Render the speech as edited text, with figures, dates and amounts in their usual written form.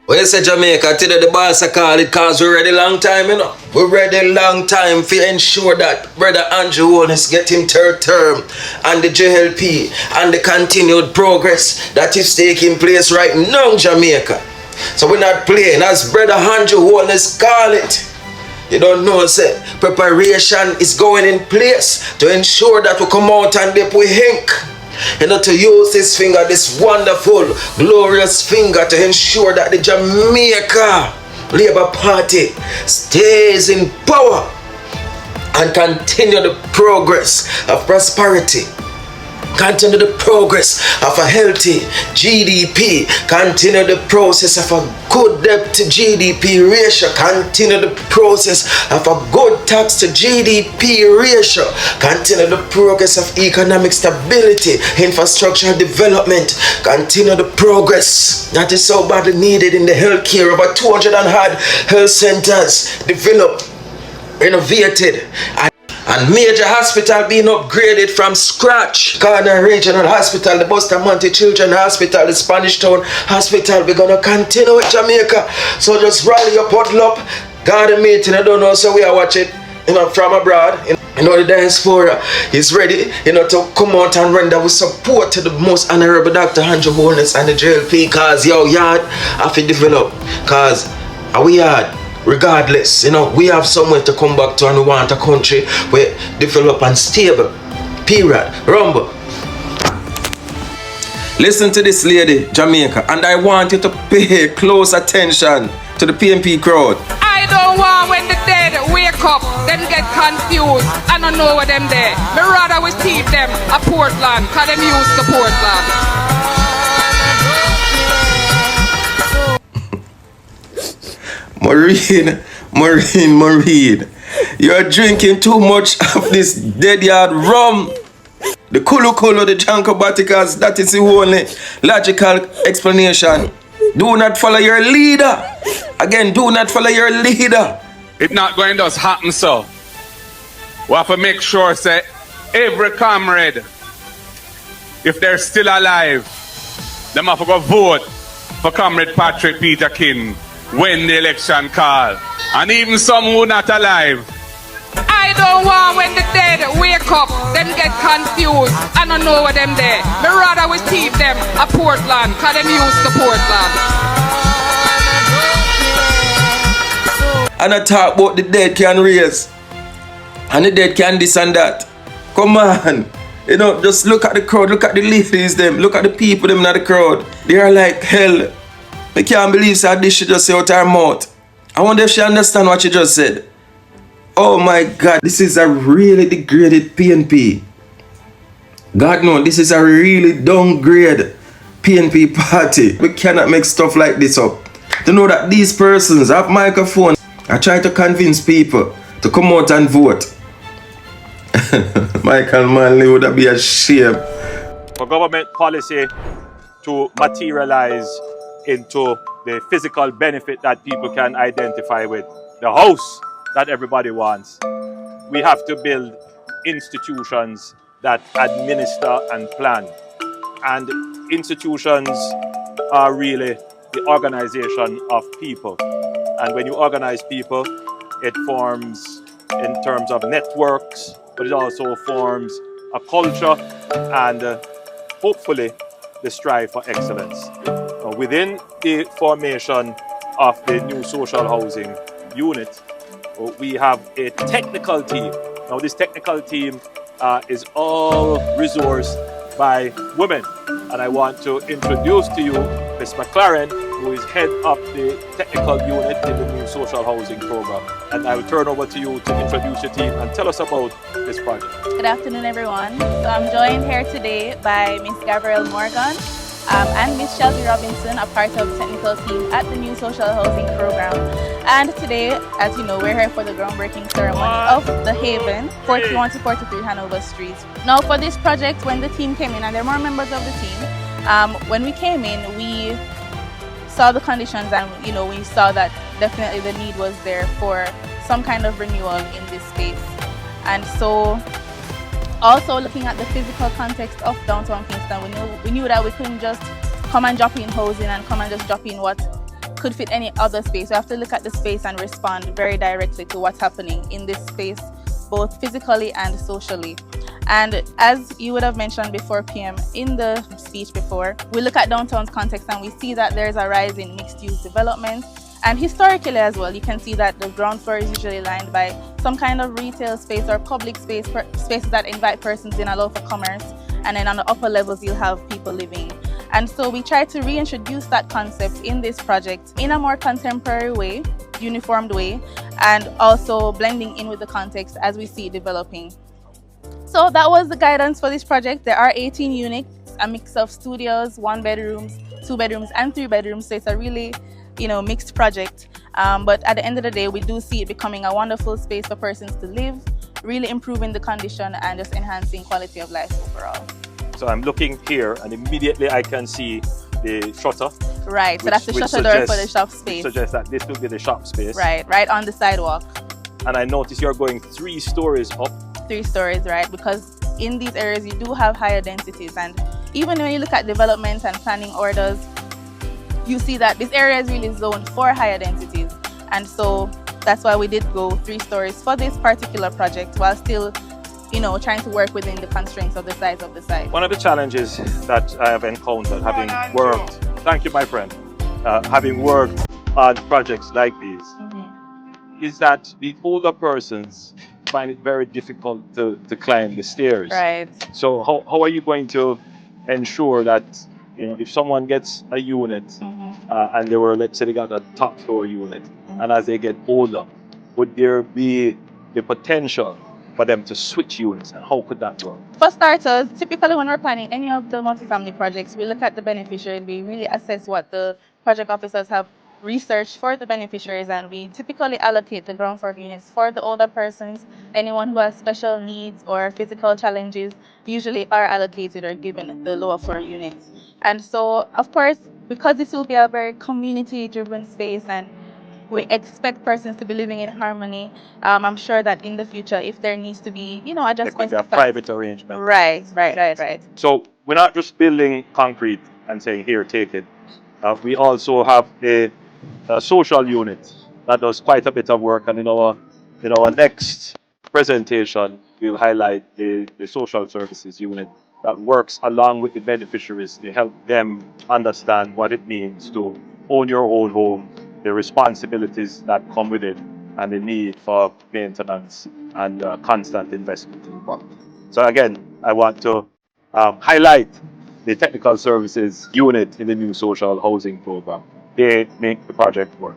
Well, you say Jamaica, today the boss I call it cause we're ready long time, you know. We're ready long time to ensure that Brother Andrew Holness get him third term and the JLP and the continued progress that is taking place right now in Jamaica. So we're not playing as Brother Andrew Holness call it. You don't know, say, preparation is going in place to ensure that we come out and dip we hink. You know, to use this finger, this wonderful, glorious finger to ensure that the Jamaica Labour Party stays in power and continue the progress of prosperity. Continue the progress of a healthy GDP. Continue the process of a good debt to GDP ratio. Continue the process of a good tax to GDP ratio. Continue the progress of economic stability, infrastructure development. Continue the progress that is so badly needed in the healthcare. Over 200 and odd health centers developed, renovated, and major hospital being upgraded from scratch. Corner Regional Hospital, the Bustamante Children's Hospital, the Spanish Town Hospital. We're gonna continue with Jamaica. So just rally up, huddle up, garden meeting. I don't know, so we are watching, you know, from abroad. You know, the diaspora is ready, you know, to come out and render with support to the most honorable Dr. Andrew Holness and the JLP, cause your yard have to develop. Cause we yard, regardless, you know, we have somewhere to come back to and we want a country where develop and stable. Period. Rumble. Listen to this lady, Jamaica, and I want you to pay close attention to the PNP crowd. I don't want when the dead wake up, them get confused, I don't know what them there. Me rather we teach them a Portland, cause them used to Portland. Maureen, you're drinking too much of this dead yard rum. The Kulu, the Jankobaticas, that is the only logical explanation. Do not follow your leader. Again, do not follow your leader. It's not going to just happen so. We have to make sure that every comrade, if they're still alive, them have to go vote for Comrade Patrick Peter King when the election call. And even some who not alive. I don't want when the dead wake up, them get confused, I don't know what them there. Me rather we teach them a Portland, cause them used to Portland. And I talk about the dead can raise. And the dead can this and that. Come on. You know, just look at the crowd, look at the ladies them, look at the people them in the crowd. They are like hell. I can't believe that this she just say out her mouth. I wonder if she understand what she just said. Oh my God, this is a really degraded PNP. God no, this is a really downgrade PNP party. We cannot make stuff like this up. To know that these persons have microphones are trying to convince people to come out and vote. Michael Manley would be ashamed. For government policy to materialize into the physical benefit that people can identify with, the house that everybody wants, we have to build institutions that administer and plan. And institutions are really the organization of people. And when you organize people, it forms in terms of networks, but it also forms a culture and hopefully the strive for excellence. Within the formation of the new social housing unit, we have a technical team. Now this technical team is all resourced by women. And I want to introduce to you Ms. McLaren, who is head of the technical unit in the new social housing program. And I will turn over to you to introduce your team and tell us about this project. Good afternoon, everyone. So I'm joined here today by Ms. Gabrielle Morgan and Ms. Shelby Robinson, a part of the technical team at the new social housing program. And today, as you know, we're here for the groundbreaking ceremony of the Haven, 41 to 43 Hanover Street. Now for this project, when the team came in, and there are more members of the team, when we came in, we saw the conditions and we saw that definitely the need was there for some kind of renewal in this space. And so also looking at the physical context of downtown Kingston, we knew that we couldn't just come and drop in housing and come and just drop in what could fit any other space. We have to look at the space and respond very directly to what's happening in this space, both physically and socially. And as you would have mentioned before, PM, in the speech before, we look at downtown's context and we see that there's a rise in mixed-use development. And historically as well, you can see that the ground floor is usually lined by some kind of retail space or public space, spaces that invite persons in, allow for commerce. And then on the upper levels, you'll have people living. And so we try to reintroduce that concept in this project in a more contemporary way, uniformed way, and also blending in with the context as we see it developing. So that was the guidance for this project. There are 18 units, a mix of studios, 1 bedrooms, 2 bedrooms, and 3 bedrooms. So it's a really, mixed project. But at the end of the day, we do see it becoming a wonderful space for persons to live, really improving the condition and just enhancing quality of life overall. So I'm looking here and immediately I can see the shutter. Right, so that's the shutter door for the shop space. Suggests that this will be the shop space. Right on the sidewalk. And I notice you're going 3 stories up. 3 stories, right? Because in these areas you do have higher densities, and even when you look at development and planning orders, you see that this area is really zoned for higher densities. And so that's why we did go 3 stories for this particular project while still trying to work within the constraints of the size of the site. One of the challenges that I have encountered having worked, thank you my friend, having worked on projects like these, is that the older persons find it very difficult to climb the stairs. Right. So how are you going to ensure that if someone gets a unit and they were, let's say they got a top floor unit, and as they get older, would there be the potential for them to switch units, and how could that work? For starters, typically when we're planning any of the multifamily projects, we look at the beneficiary and we really assess what the project officers have researched for the beneficiaries, and we typically allocate the ground floor units for the older persons. Anyone who has special needs or physical challenges usually are allocated or given the lower floor units. And so, of course, because this will be a very community-driven space and we expect persons to be living in harmony, I'm sure that in the future, if there needs to be, adjustments. There could be a private arrangement. Right. So we're not just building concrete and saying, here, take it. We also have a social unit that does quite a bit of work. And in our next presentation, we'll highlight the social services unit that works along with the beneficiaries to help them understand what it means to own your own home, the responsibilities that come with it, and the need for maintenance and constant investment in property. So again, I want to highlight the technical services unit in the new social housing program. They make the project work.